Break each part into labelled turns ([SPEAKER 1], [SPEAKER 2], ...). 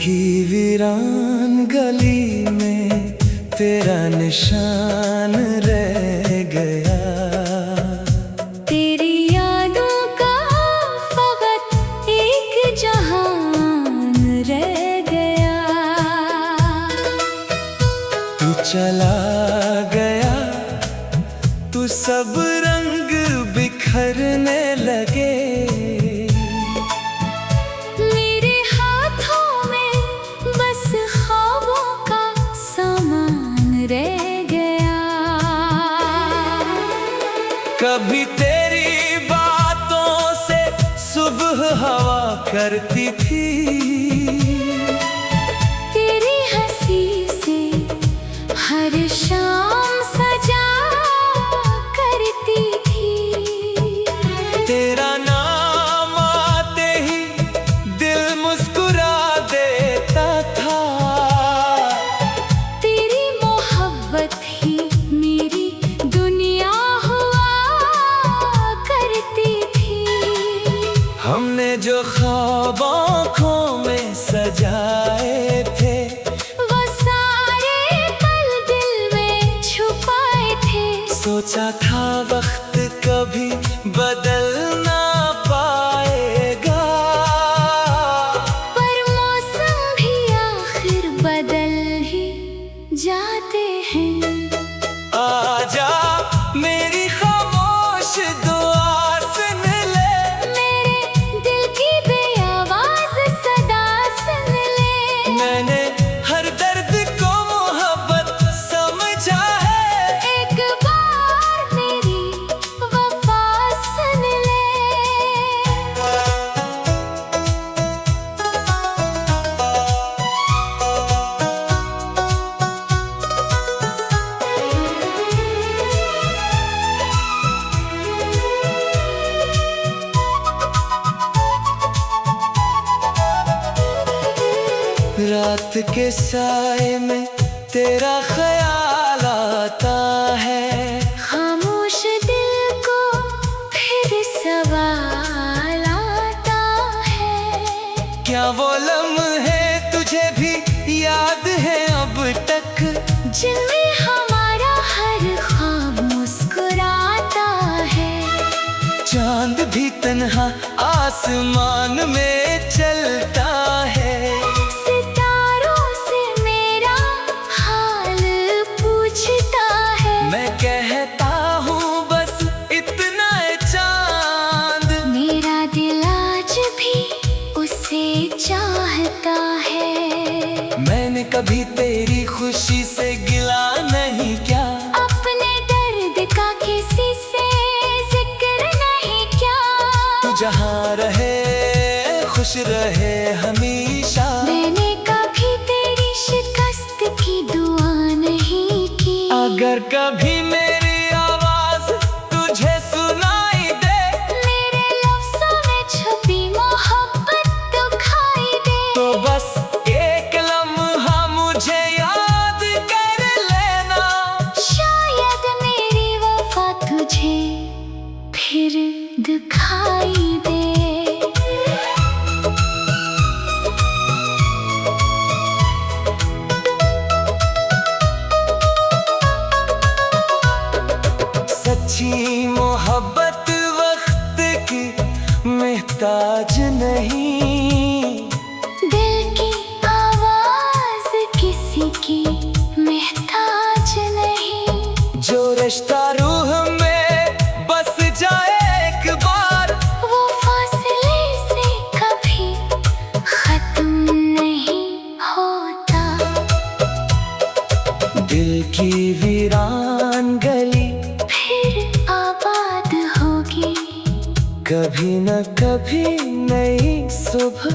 [SPEAKER 1] की वीरान गली में तेरा निशान रह गया।
[SPEAKER 2] तेरी यादों का फकत एक जहान रह गया।
[SPEAKER 1] तू चला गया तू सब रंग बिखरने लगे। कभी तेरी बातों से सुबह हवा करती थी,
[SPEAKER 2] तेरी हंसी से हर शाम सजा करती थी।
[SPEAKER 1] तेरा नाम आते ही दिल मुस्कुरा देता था।
[SPEAKER 2] तेरी मोहब्बत ही मेरी दुनिया
[SPEAKER 1] हमने जो ख्वाब आँखों में सजाए थे,
[SPEAKER 2] वो सारे पल दिल में छुपाए थे।
[SPEAKER 1] सोचा था वक्त कभी बदल ना पाएगा,
[SPEAKER 2] पर मौसम भी आखिर बदल ही जाते हैं।
[SPEAKER 1] आजा मेरी खामोश दुआ सुन ले,
[SPEAKER 2] मेरे दिल की बेआवाज सदा सुन ले।
[SPEAKER 1] मैंने हर दर्द को मोहब्बत समझा है।
[SPEAKER 2] एक बार मेरी वफा सुन ले।
[SPEAKER 1] रात के साए में तेरा ख्याल आता है,
[SPEAKER 2] खामोश दिल को फिर सवाल आता है।
[SPEAKER 1] क्या वो लम्हे तुझे भी याद है अब तक,
[SPEAKER 2] जिनमें हमारा हर ख्वाब मुस्कुराता है।
[SPEAKER 1] चांद भी तन्हा आसमान में चलता है।
[SPEAKER 2] सितारों से मेरा हाल पूछता है।
[SPEAKER 1] मैं कहता हूँ बस इतना है चांद,
[SPEAKER 2] मेरा दिल आज भी उसे चाहता है।
[SPEAKER 1] मैंने कभी तेरी खुशी से गिला नहीं किया,
[SPEAKER 2] अपने दर्द का किसी से जिक्र नहीं किया।
[SPEAKER 1] तू जहाँ रहे खुश रहे हमेशा।
[SPEAKER 2] मैंने कभी तेरी शिकस्त की दुआ नहीं की।
[SPEAKER 1] अगर कभी मेरी आवाज तुझे सुनाई दे,
[SPEAKER 2] मेरे लफ्ज़ों में छुपी मोहब्बत दिखाई दे,
[SPEAKER 1] तो बस एक लम्हा मुझे याद कर लेना।
[SPEAKER 2] शायद मेरी वफा तुझे फिर दिखाई दे।
[SPEAKER 1] सच्ची मोहब्बत वक्त की मोहताज नहीं,
[SPEAKER 2] दिल की आवाज किसी की मोहताज नहीं।
[SPEAKER 1] जो रिश्ता रूह में बस जाए एक बार,
[SPEAKER 2] वो फासले से कभी खत्म नहीं होता।
[SPEAKER 1] दिल की वीरान गली
[SPEAKER 2] फिर आबाद होगी,
[SPEAKER 1] कभी न कभी नई सुबह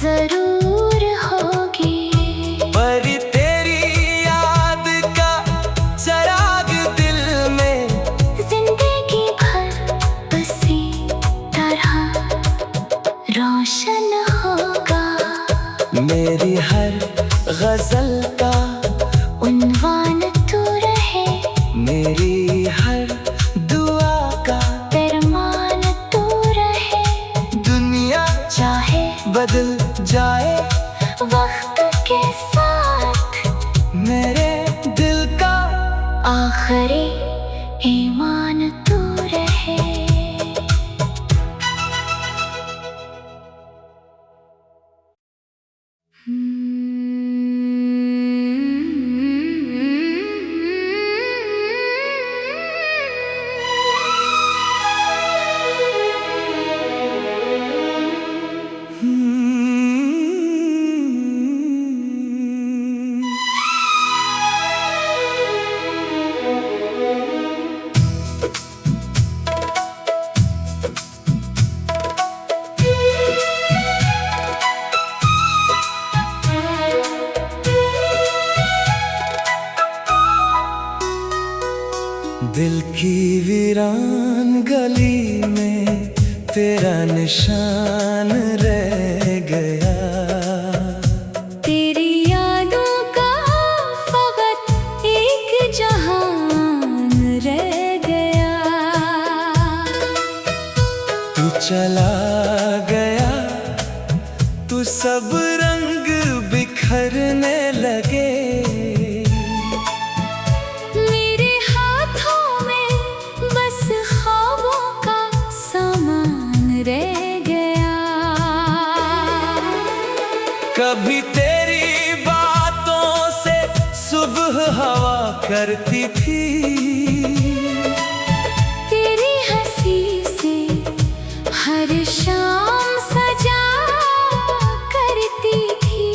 [SPEAKER 2] जरूर होगी।
[SPEAKER 1] पर तेरी याद का चराग दिल में
[SPEAKER 2] जिंदगी भर उसी तरह रोशन होगा।
[SPEAKER 1] मेरी हर गजल का
[SPEAKER 2] उन्वान तू रहे,
[SPEAKER 1] मेरी हर दुआ का
[SPEAKER 2] फरमान तू रहे।
[SPEAKER 1] दुनिया
[SPEAKER 2] चाहे
[SPEAKER 1] बदल जाए
[SPEAKER 2] वक्त
[SPEAKER 1] वीरान गली में तेरा निशान रह गया।
[SPEAKER 2] तेरी यादों का फकत एक जहान रह गया।
[SPEAKER 1] तू चला गया तू सब रंग बिखरने लगे।
[SPEAKER 2] मेरे हाथों में बस ख्वाबों का सामान रह गया।
[SPEAKER 1] कभी तेरी बातों से सुबह हवा करती थी।
[SPEAKER 2] तेरी हंसी से हर शाम सजा करती थी।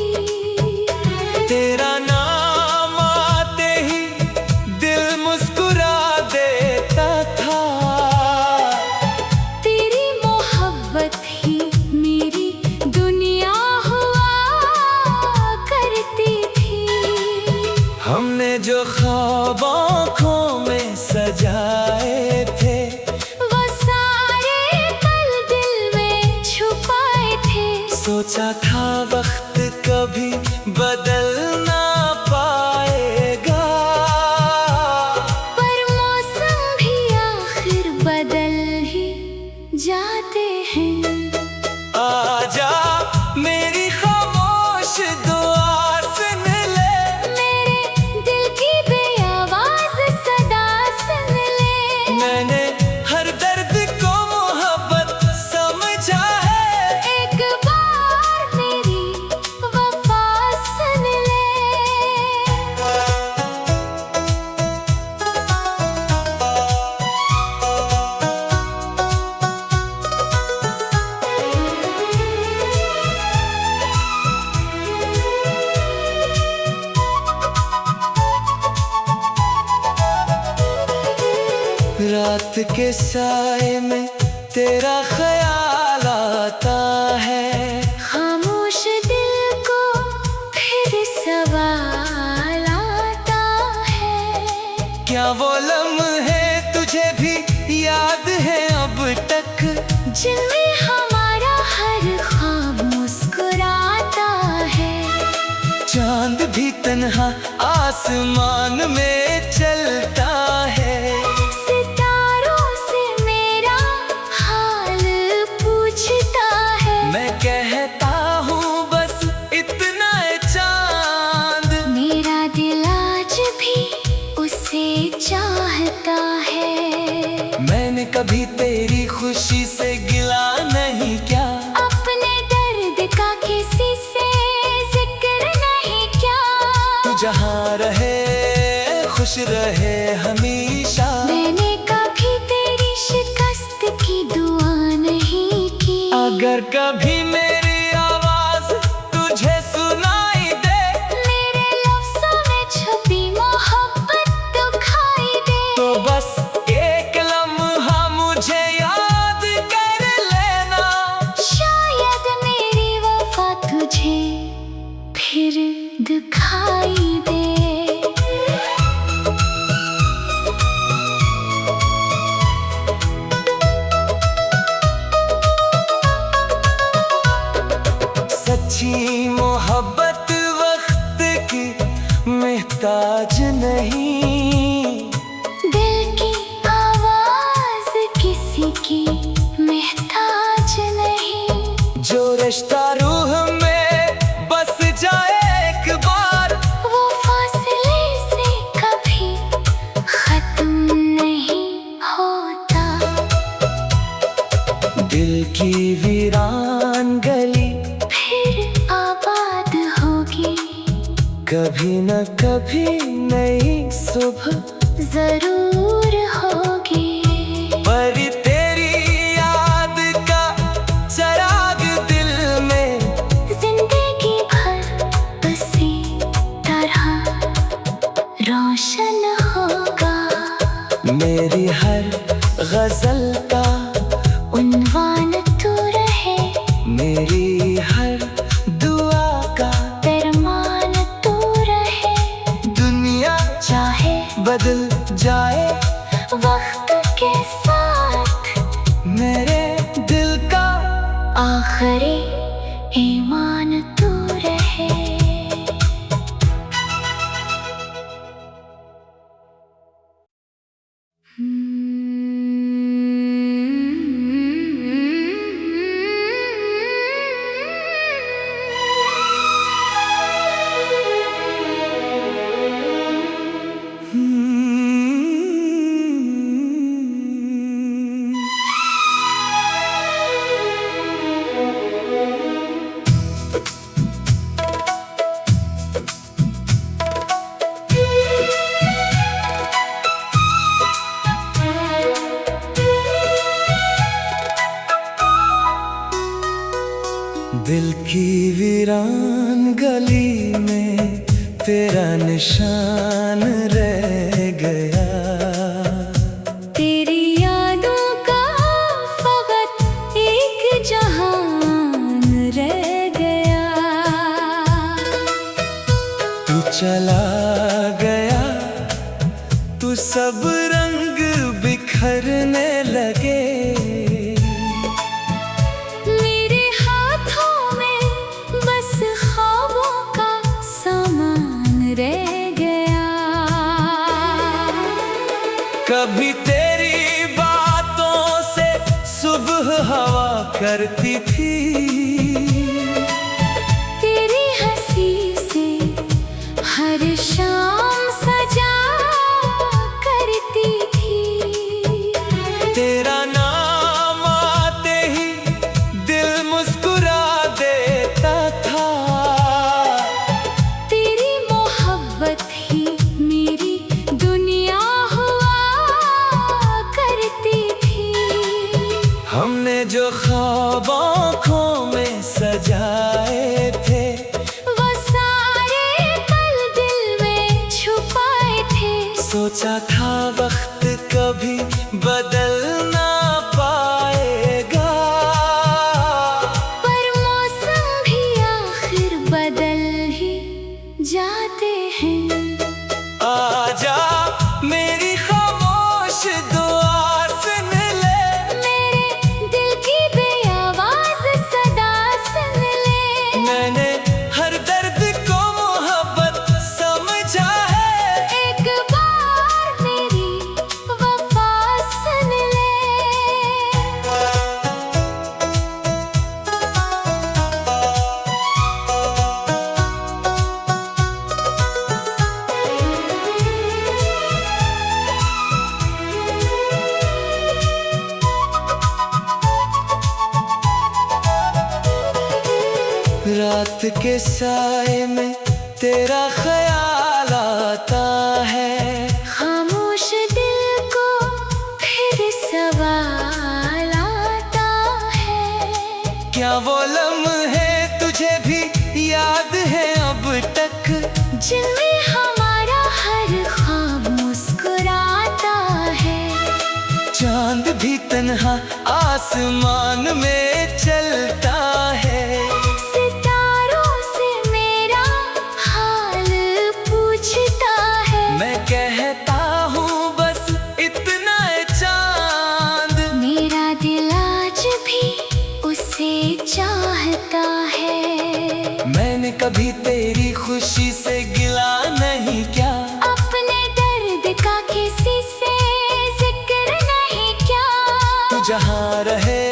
[SPEAKER 1] तेरा नाम आते ही दिल मुस्कुरा देता था।
[SPEAKER 2] तेरी मोहब्बत ही मेरी दुनिया हुआ करती थी।
[SPEAKER 1] हमने जो ख्वाब आँखों में सजाए थे
[SPEAKER 2] वो सारे पल दिल में छुपाए थे।
[SPEAKER 1] सोचा था वक्त कभी बदल ना पाएगा।
[SPEAKER 2] पर मौसम भी आखिर बदल ही जाते हैं।
[SPEAKER 1] आजा मेरी खामोश दुआ सुन ले।
[SPEAKER 2] मेरे दिल की बेआवाज सदा सुन ले।
[SPEAKER 1] मैंने हर दर्द को मोहब्बत समझा है।
[SPEAKER 2] एक बार मेरी वफा सुन ले।
[SPEAKER 1] रात के साए में तेरा ख्याल आता है।
[SPEAKER 2] खामोश दिल को फिर सवाल आता है।
[SPEAKER 1] क्या वो लम्हे तुझे भी याद है अब तक?
[SPEAKER 2] जिनमें हमारा हर ख्वाब मुस्कुराता है।
[SPEAKER 1] चांद भी तन्हा आसमान में चलता है।
[SPEAKER 2] सितारों से मेरा हाल पूछता है।
[SPEAKER 1] मैं कहता हूँ बस इतना है चांद।
[SPEAKER 2] मेरा दिल आज भी उसे चाहता है।
[SPEAKER 1] मैंने कभी तेरी खुशी से गिला नहीं किया।
[SPEAKER 2] अपने दर्द का किसी से जिक्र नहीं किया।
[SPEAKER 1] तू जहाँ रहे खुश रहे हमेशा।
[SPEAKER 2] मैंने कभी तेरी शिकस्त की दुआ नहीं की।
[SPEAKER 1] अगर कभी मेरी आवाज तुझे सुनाई दे
[SPEAKER 2] मेरे लफ्ज़ों में छुपी मोहब्बत दिखाई दे।
[SPEAKER 1] तो बस एक लम्हा मुझे याद कर लेना।
[SPEAKER 2] शायद मेरी वफा तुझे फिर दिखाई दे।
[SPEAKER 1] सच्ची मोहब्बत वक्त की मोहताज नहीं।
[SPEAKER 2] दिल की आवाज किसी की मोहताज नहीं।
[SPEAKER 1] जो रिश्ता रूह में बस जाए एक बार
[SPEAKER 2] वो फासले से कभी खत्म नहीं होता।
[SPEAKER 1] दिल की वीरान गली
[SPEAKER 2] फिर आबाद होगी।
[SPEAKER 1] कभी न कभी नई सुबह
[SPEAKER 2] जरूर होगी।
[SPEAKER 1] पर तेरी याद का चराग दिल में
[SPEAKER 2] जिंदगी भर उसी तरह रोशन होगा।
[SPEAKER 1] मेरी हर गजल का
[SPEAKER 2] उन्वान तू रहे।
[SPEAKER 1] मेरी हर दुआ का
[SPEAKER 2] फरमान तू रहे।
[SPEAKER 1] दुनिया
[SPEAKER 2] चाहे
[SPEAKER 1] बदल जाए
[SPEAKER 2] वक्त के के साथ
[SPEAKER 1] मेरे दिल का
[SPEAKER 2] आखिरी ईमान तू रहे।
[SPEAKER 1] दिल की वीरान गली में तेरा निशान रह गया।
[SPEAKER 2] तेरी यादों का फकत एक जहान रह गया।
[SPEAKER 1] तू चला गया तू सब रंग बिखरने लगे। कभी तेरी बातों से सुबह हवा करती थी।
[SPEAKER 2] तेरी हंसी से हर शाम सजा करती थी।
[SPEAKER 1] तेरा नाम आते ही दिल मुस्कुरा देता था।
[SPEAKER 2] तेरी मोहब्बत ही मेरी दुनिया
[SPEAKER 1] हमने जो ख्वाब आँखों में सजाए थे
[SPEAKER 2] वो सारे पल दिल में छुपाए थे।
[SPEAKER 1] सोचा था वक्त कभी बदल ना पाएगा,
[SPEAKER 2] पर मौसम भी आखिर बदल ही जाते हैं।
[SPEAKER 1] आजा मेरी खामोश दुआ सुन ले। मेरे दिल की बेआवाज़ सदा सुन ले। मैंने हर दर्द को मोहब्बत समझा है।
[SPEAKER 2] एक बार मेरी वफा सुन ले।
[SPEAKER 1] रात के साए में तेरा ख्याल आता है।
[SPEAKER 2] खामोश दिल को फिर सवाल आता है।
[SPEAKER 1] क्या वो लम्हे तुझे भी याद है अब तक,
[SPEAKER 2] जिनमें हमारा हर ख्वाब मुस्कुराता है।
[SPEAKER 1] चांद भी तन्हा आसमान में चलता है।
[SPEAKER 2] सितारों से मेरा हाल पूछता है।
[SPEAKER 1] मैं कहता हूँ बस इतना है चांद।
[SPEAKER 2] मेरा दिल आज भी उसे चाहता है।
[SPEAKER 1] मैंने कभी तेरी खुशी से गिला नहीं किया।
[SPEAKER 2] अपने दर्द का किसी से जिक्र नहीं किया।
[SPEAKER 1] तू जहाँ रहे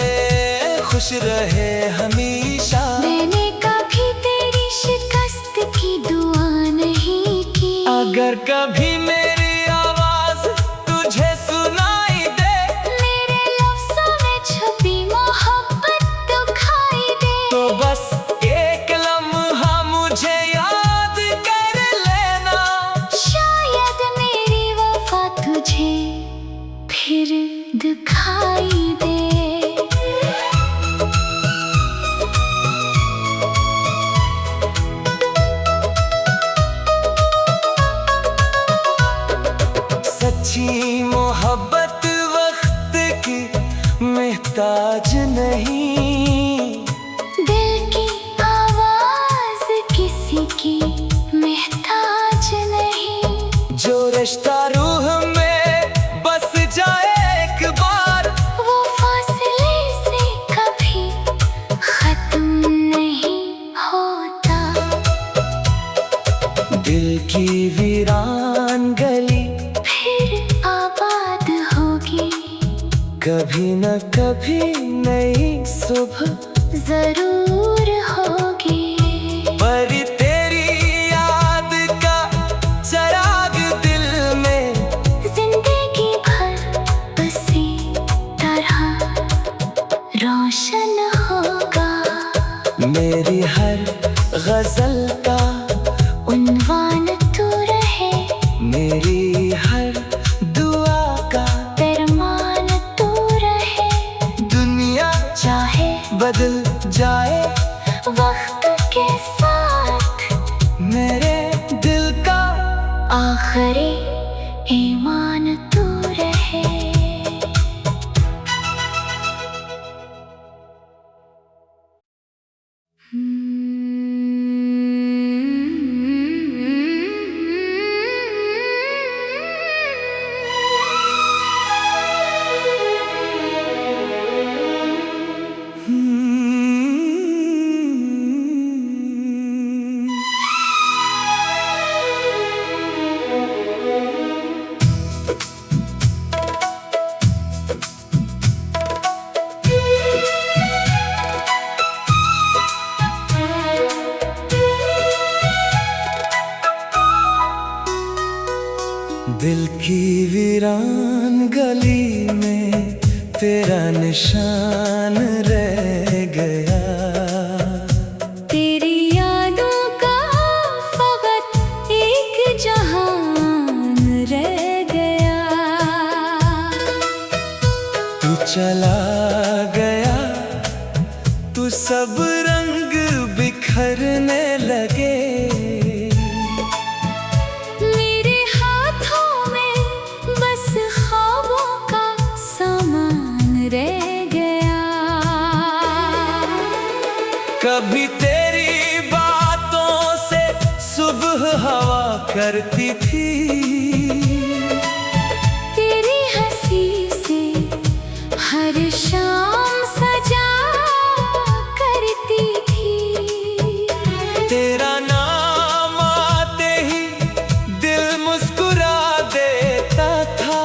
[SPEAKER 1] खुश रहे हमेशा।
[SPEAKER 2] मैंने कभी तेरी शिकस्त की दुआ नहीं की।
[SPEAKER 1] अगर कभी मेरी आवाज तुझे सुनाई दे,
[SPEAKER 2] मेरे लफ्ज़ों में छुपी मोहब्बत दुखाई दे,
[SPEAKER 1] तो बस एक लम्हा मुझे याद कर लेना।
[SPEAKER 2] शायद मेरी वफा तुझे फिर दिखाई दे।
[SPEAKER 1] सच्ची मोहब्बत वक्त की मोहताज नहीं।
[SPEAKER 2] दिल की आवाज किसी की मोहताज नहीं।
[SPEAKER 1] जो रिश्ता रूह में बस जाए एक कभी न कभी नई सुबह
[SPEAKER 2] जरूर होगी,
[SPEAKER 1] पर तेरी याद का चराग दिल में
[SPEAKER 2] जिंदगी भर उसी तरह रोशन होगा।
[SPEAKER 1] मेरी हर गजल का
[SPEAKER 2] उन्वान तू रहे,
[SPEAKER 1] मेरी हर दुआ का
[SPEAKER 2] फरमान तू रहे।
[SPEAKER 1] दुनिया
[SPEAKER 2] चाहे
[SPEAKER 1] बदल जाए
[SPEAKER 2] वक्त के साथ,
[SPEAKER 1] मेरे दिल का
[SPEAKER 2] आखिरी ईमान तू रहे।
[SPEAKER 1] दिल की वीरान गली में तेरा निशान रह गया।
[SPEAKER 2] तेरी यादों का फकत एक जहान रह गया।
[SPEAKER 1] तू चला गया तू सब रंग बिखरने लगे।
[SPEAKER 2] मेरे हाथों में बस ख्वाबों का सामान रह गया।
[SPEAKER 1] कभी तेरी बातों से सुबह हवा करती थी,
[SPEAKER 2] तेरी हंसी से हर शाम सजा करती थी।
[SPEAKER 1] तेरा नाम आते ही दिल मुस्कुरा देता था।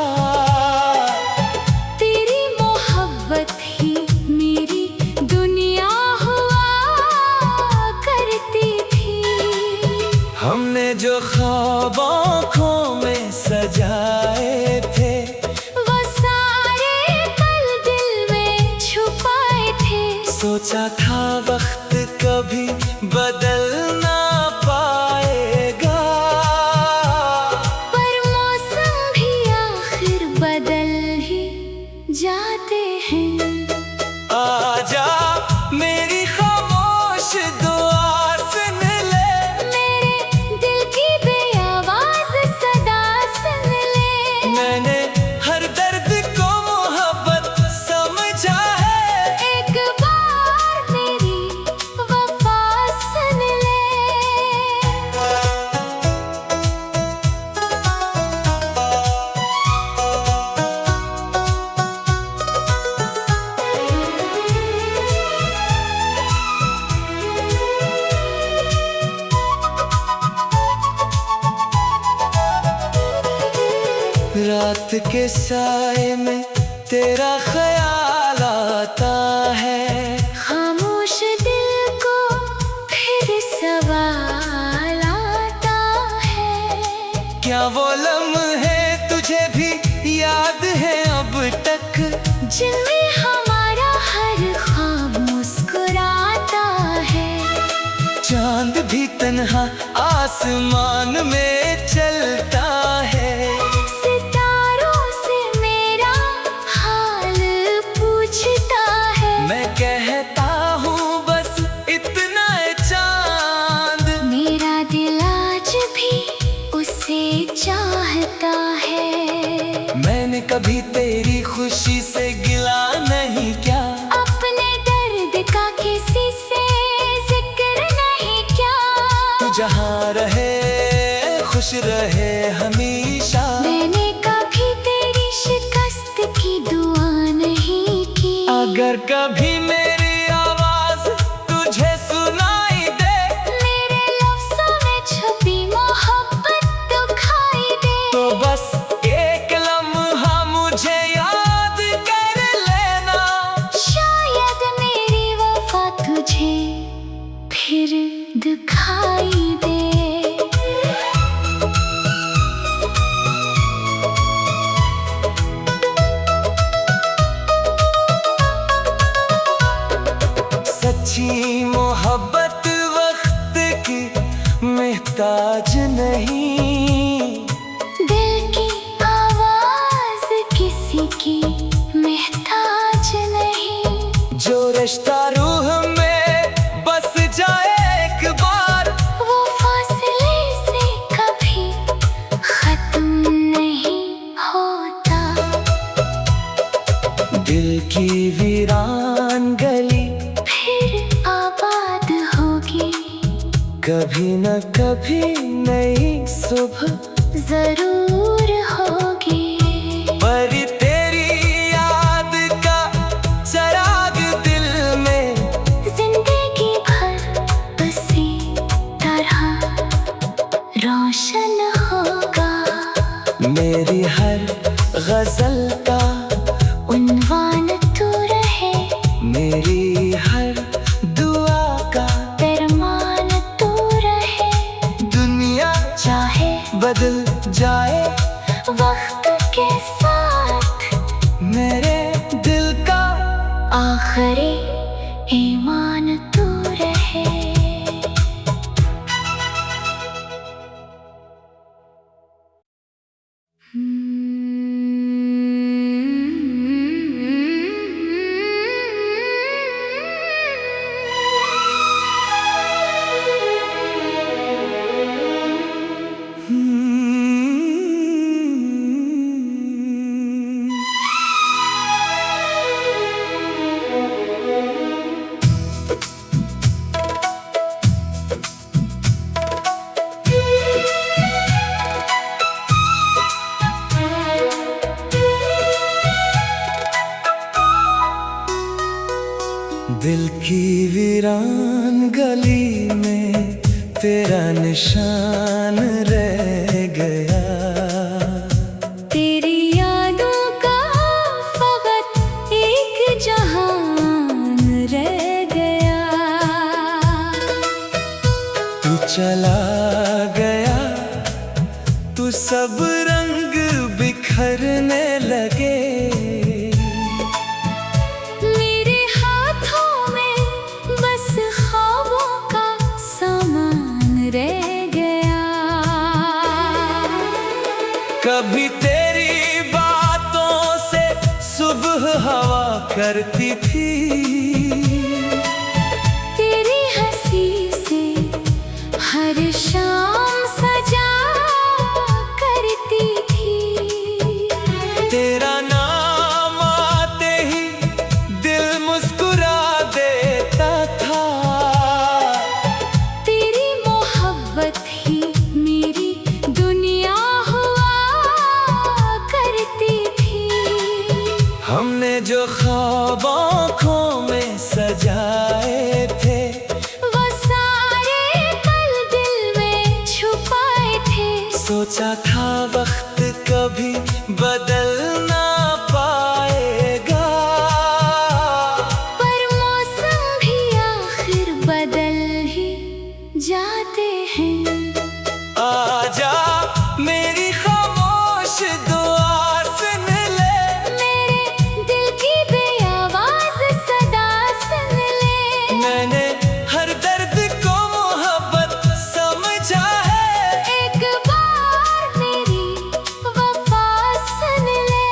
[SPEAKER 2] तेरी मोहब्बत ही मेरी दुनिया हुआ करती थी।
[SPEAKER 1] हमने जो ख्वाब आँखों में सजाए थे,
[SPEAKER 2] वो सारे पल दिल में छुपाए थे।
[SPEAKER 1] सोचा था वक्त कभी बदल ना पाएगा,
[SPEAKER 2] पर मौसम भी आखिर बदल ही जाते हैं।
[SPEAKER 1] आजा मेरी खामोश दुआ सुन ले,
[SPEAKER 2] मेरे दिल की बेआवाज सदा सुन ले।
[SPEAKER 1] मैंने हर दर्द को मोहब्बत समझा है।
[SPEAKER 2] एक बार मेरी वफा सुन ले।
[SPEAKER 1] रात के साए में तेरा ख्याल आता है।
[SPEAKER 2] खामोश दिल को फिर सवाल आता है।
[SPEAKER 1] क्या वो लम्हे तुझे भी याद है अब तक,
[SPEAKER 2] जिनमें हमारा हर ख्वाब मुस्कुराता है।
[SPEAKER 1] चांद भी तन्हा आसमान में चलता है।
[SPEAKER 2] सितारों से मेरा हाल पूछता है।
[SPEAKER 1] मैं कहता हूँ बस इतना है चांद,
[SPEAKER 2] मेरा दिल आज भी उसे चाहता है।
[SPEAKER 1] मैंने कभी तेरी खुशी से गिला नहीं क्या,
[SPEAKER 2] अपने दर्द का किसी से जिक्र नहीं क्या।
[SPEAKER 1] तू जहाँ रहे खुश रहे हमेशा।
[SPEAKER 2] मैंने कभी तेरी शिकस्त की दुआ नहीं की।
[SPEAKER 1] अगर कभी मेरी आवाज तुझे सुनाई दे,
[SPEAKER 2] मेरे लफ्ज़ों में छुपी मोहब्बत दिखाई दे,
[SPEAKER 1] तो बस एक लम्हा मुझे याद कर मोहताज नहीं।
[SPEAKER 2] दिल की आवाज किसी की मोहताज नहीं।
[SPEAKER 1] जो रिश्ता रूह में बस जाए एक बार,
[SPEAKER 2] वो फासले से कभी खत्म नहीं होता।
[SPEAKER 1] दिल की वीरान गली
[SPEAKER 2] फिर आबाद होगी,
[SPEAKER 1] कभी न कभी नई सुबह
[SPEAKER 2] जरूर होगी।
[SPEAKER 1] पर तेरी याद का चराग दिल में
[SPEAKER 2] जिंदगी भर उसी तरह रोशन होगा।
[SPEAKER 1] मेरी हर गजल का
[SPEAKER 2] उन्वान तू रहे,
[SPEAKER 1] मेरी हर दुआ का
[SPEAKER 2] फरमान तू रहे।
[SPEAKER 1] दुनिया
[SPEAKER 2] चाहे
[SPEAKER 1] बदल जाए
[SPEAKER 2] वक्त के साथ,
[SPEAKER 1] मेरे दिल का
[SPEAKER 2] आखिरी ईमान तू रहे।
[SPEAKER 1] दिल की वीरान गली में तेरा निशान रह गया।
[SPEAKER 2] तेरी यादों का फकत एक जहान रह गया।
[SPEAKER 1] तू चला गया तू सब रंग बिखरने लगे।
[SPEAKER 2] मेरे हाथों में बस ख्वाबों का सामान रह गया।
[SPEAKER 1] कभी तेरी बातों से सुबह हवा करती थी,
[SPEAKER 2] तेरी हंसी से हर शाम सजा करती थी।
[SPEAKER 1] तेरा नाम आते ही दिल मुस्कुरा देता था।
[SPEAKER 2] तेरी मोहब्बत ही मेरी दुनिया हुआ करती थी।
[SPEAKER 1] हमने जो ख्वाब आँखों में सजाए थे,
[SPEAKER 2] वो सारे पल दिल में छुपाए थे।
[SPEAKER 1] सोचा था वक्त कभी बदल ना पाएगा,
[SPEAKER 2] पर मौसम भी आखिर बदल ही जाते हैं।
[SPEAKER 1] आजा मेरी खामोश दुआ सुन ले,
[SPEAKER 2] मेरे दिल की बेआवाज सदा सुन ले।
[SPEAKER 1] मैंने हर दर्द को मोहब्बत समझा है।
[SPEAKER 2] एक बार मेरी वफा सुन ले।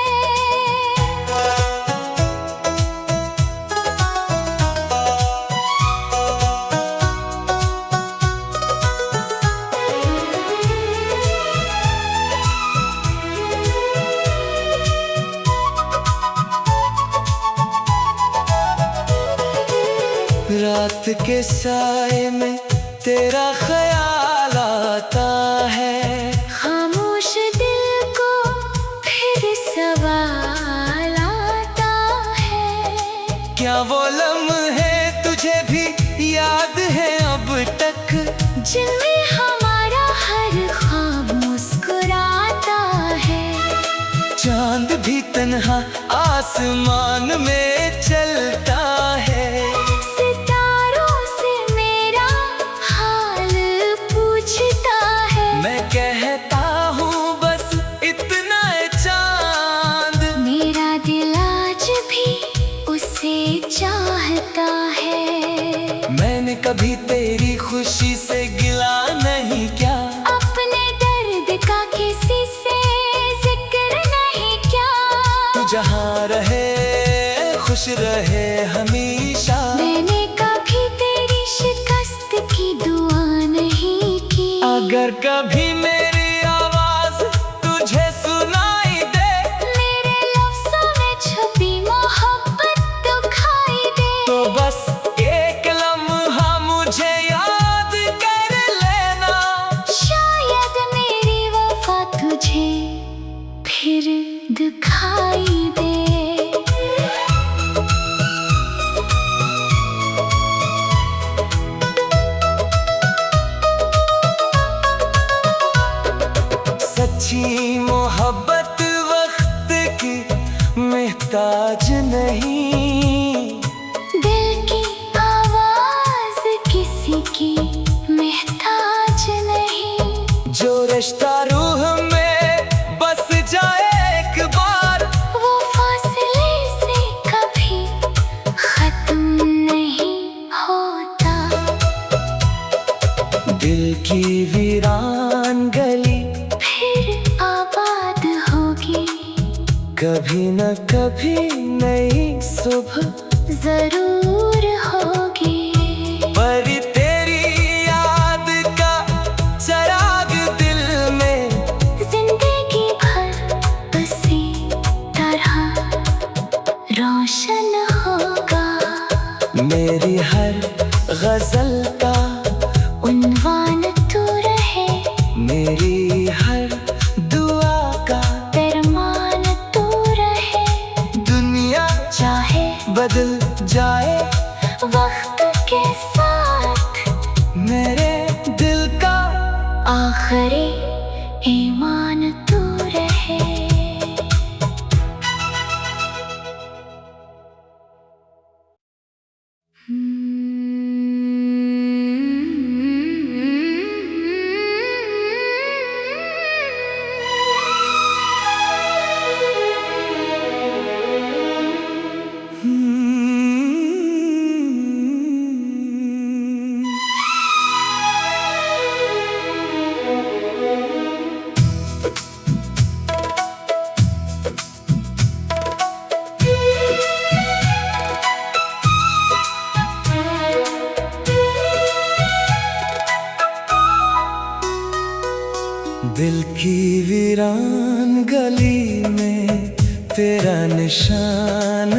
[SPEAKER 1] रात के साए में तेरा ख्याल आता है।
[SPEAKER 2] खामोश दिल को फिर सवाल आता है।
[SPEAKER 1] क्या वो लम्हे तुझे भी याद है अब तक,
[SPEAKER 2] जिनमें हमारा हर ख्वाब मुस्कुराता है।
[SPEAKER 1] चांद भी तन्हा आसमान में चलता है।
[SPEAKER 2] सितारों से मेरा हाल पूछता है।
[SPEAKER 1] मैं कहता हूँ बस इतना है चांद,
[SPEAKER 2] मेरा दिल आज भी उसे चाहता है।
[SPEAKER 1] मैंने कभी तेरी खुशी से गिला नहीं किया। खुश रहे हमेशा।
[SPEAKER 2] मैंने कभी तेरी शिकस्त की दुआ नहीं की।
[SPEAKER 1] अगर कभी मेरी आवाज तुझे सुनाई दे,
[SPEAKER 2] मेरे लफ्ज़ों में छुपी मोहब्बत दुखाई दे,
[SPEAKER 1] तो बस एक लम्हा मुझे याद कर लेना।
[SPEAKER 2] शायद मेरी वफा तुझे फिर दिखाई दे।
[SPEAKER 1] सच्ची मोहब्बत वक्त की मोहताज नहीं,
[SPEAKER 2] दिल की आवाज किसी की मोहताज नहीं।
[SPEAKER 1] जो रिश्ता रूह में बस जाए एक बार,
[SPEAKER 2] वो फासले से कभी खत्म नहीं होता।
[SPEAKER 1] दिल की वीरान गली
[SPEAKER 2] फिर आबाद होगी,
[SPEAKER 1] कभी न कभी नई सुबह
[SPEAKER 2] जरूर होगी।
[SPEAKER 1] पर तेरी याद का चराग दिल में
[SPEAKER 2] जिंदगी भर उसी तरह रोशन होगा।
[SPEAKER 1] मेरी हर गजल का
[SPEAKER 2] उन्वान तू रहे,
[SPEAKER 1] मेरी हर दुआ का
[SPEAKER 2] फरमान तू रहे।
[SPEAKER 1] दुनिया
[SPEAKER 2] चाहे
[SPEAKER 1] बदल जाए
[SPEAKER 2] वक्त के साथ,
[SPEAKER 1] मेरे दिल का
[SPEAKER 2] आखिरी ईमान तू रहे।
[SPEAKER 1] दिल की वीरान गली में तेरा निशान